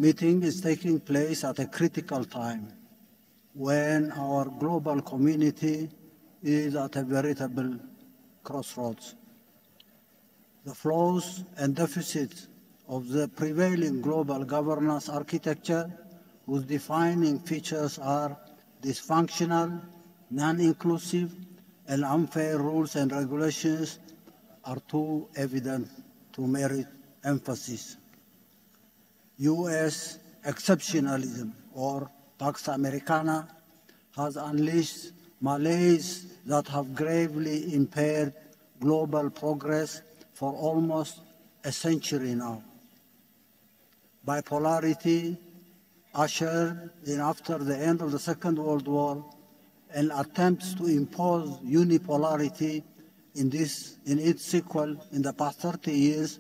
meeting is taking place at a critical time when our global community is at a veritable crossroads. The flaws and deficits of the prevailing global governance architecture, whose defining features are dysfunctional, non-inclusive, and unfair rules and regulations, are too evident to merit emphasis. U.S. exceptionalism, or Pax Americana, has unleashed malaise that have gravely impaired global progress for almost a century now. Bipolarity, ushered in after the end of the Second World War, and attempts to impose unipolarity in its sequel in the past 30 years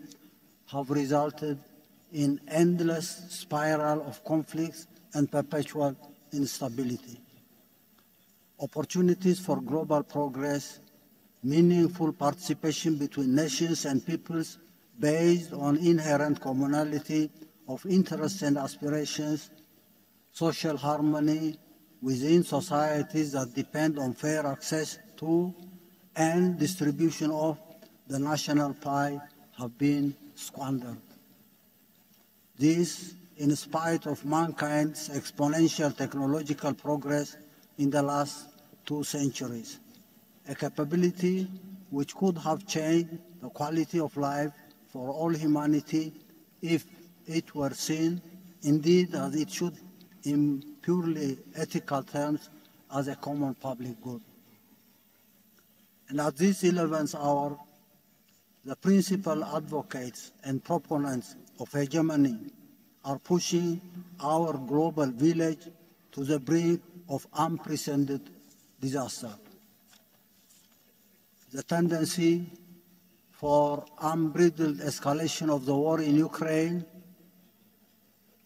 have resulted in endless spiral of conflicts and perpetual instability. Opportunities for global progress, meaningful participation between nations and peoples based on inherent commonality of interests and aspirations, social harmony within societies that depend on fair access to and distribution of the national pie have been squandered. This, in spite of mankind's exponential technological progress in the last 2 centuries, a capability which could have changed the quality of life for all humanity if it were seen, indeed as it should, in purely ethical terms, as a common public good. And at this 11th hour, the principal advocates and proponents of hegemony are pushing our global village to the brink of unprecedented disaster. The tendency for unbridled escalation of the war in Ukraine,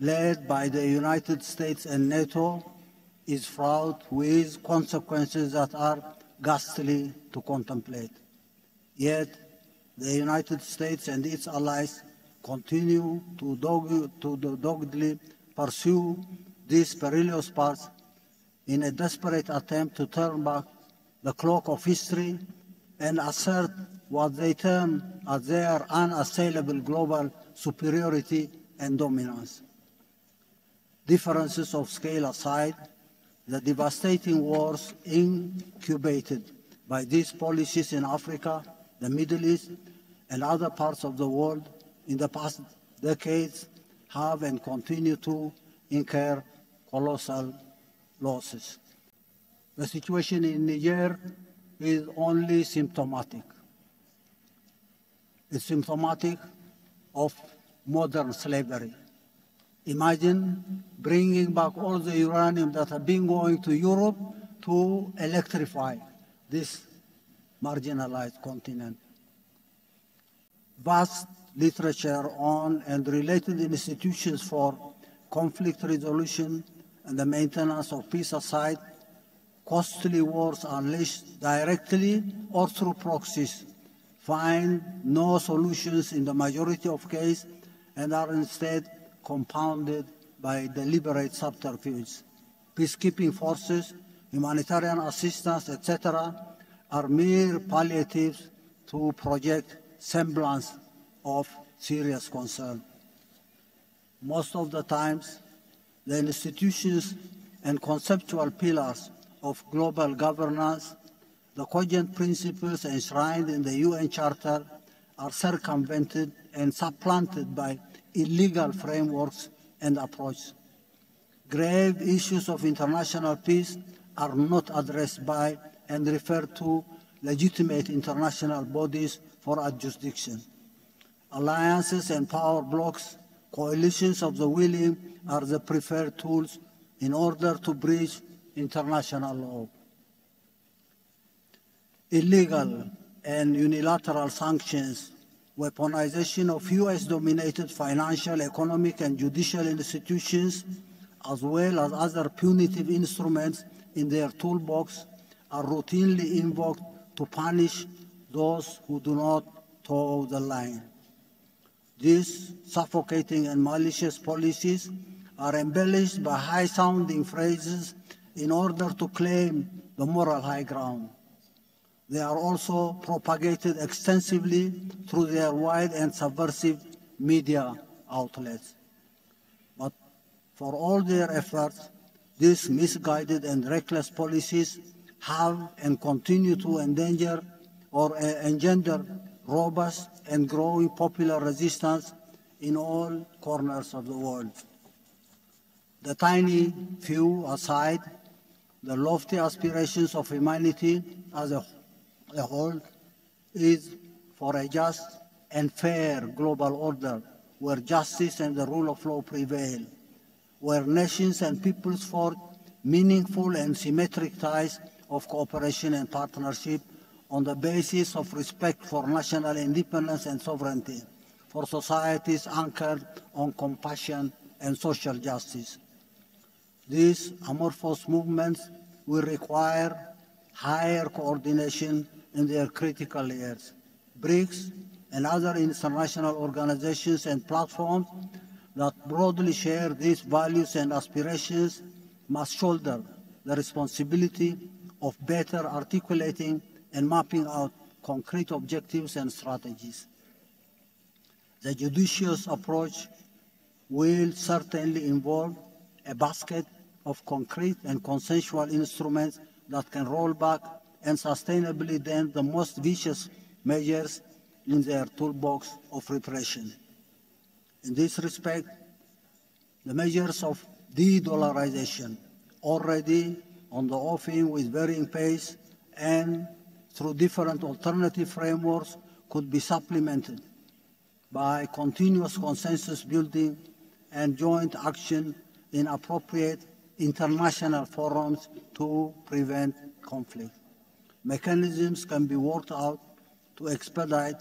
led by the United States and NATO, is fraught with consequences that are ghastly to contemplate. Yet, the United States and its allies continue to doggedly pursue this perilous path in a desperate attempt to turn back the clock of history and assert what they term as their unassailable global superiority and dominance. Differences of scale aside, the devastating wars incubated by these policies in Africa, the Middle East, and other parts of the world in the past decades have and continue to incur colossal losses. The situation in Niger is only symptomatic. It's symptomatic of modern slavery. Imagine bringing back all the uranium that have been going to Europe to electrify this marginalized continent. Vast literature on and related institutions for conflict resolution and the maintenance of peace aside, costly wars unleashed directly or through proxies find no solutions in the majority of cases and are instead compounded by deliberate subterfuge. Peacekeeping forces, humanitarian assistance, etc., are mere palliatives to project semblance of serious concern. Most of the times, the institutions and conceptual pillars of global governance, the cogent principles enshrined in the UN Charter, are circumvented and supplanted by illegal frameworks and approaches. Grave issues of international peace are not addressed by and referred to legitimate international bodies for adjudication. Alliances and power blocs, coalitions of the willing are the preferred tools in order to breach international law. Illegal and unilateral sanctions, weaponization of US-dominated financial, economic, and judicial institutions, as well as other punitive instruments in their toolbox, are routinely invoked to punish those who do not toe the line. These suffocating and malicious policies are embellished by high-sounding phrases in order to claim the moral high ground. They are also propagated extensively through their wide and subversive media outlets. But for all their efforts, these misguided and reckless policies have and continue to endanger or engender robust and growing popular resistance in all corners of the world. The tiny few aside, the lofty aspirations of humanity as a whole is for a just and fair global order where justice and the rule of law prevail, where nations and peoples forge meaningful and symmetric ties of cooperation and partnership on the basis of respect for national independence and sovereignty, for societies anchored on compassion and social justice. These amorphous movements will require higher coordination in their critical layers. Brics and other international organizations and platforms that broadly share these values and aspirations must shoulder the responsibility of better articulating and mapping out concrete objectives and strategies. The judicious approach will certainly involve a basket of concrete and consensual instruments that can roll back and sustainably dent the most vicious measures in their toolbox of repression. In this respect, the measures of de-dollarization, already on the offing with varying pace and through different alternative frameworks, could be supplemented by continuous consensus building and joint action in appropriate international forums to prevent conflict. Mechanisms can be worked out to expedite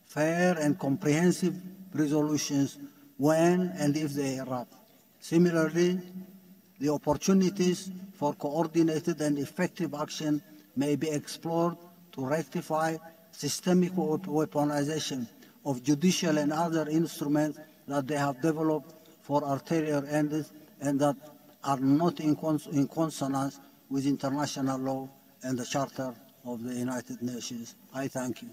fair and comprehensive resolutions when and if they erupt. Similarly, the opportunities for coordinated and effective action may be explored to rectify systemic weaponization of judicial and other instruments that they have developed for ulterior ends and that are not in consonance with international law and the Charter of the United Nations. I thank you.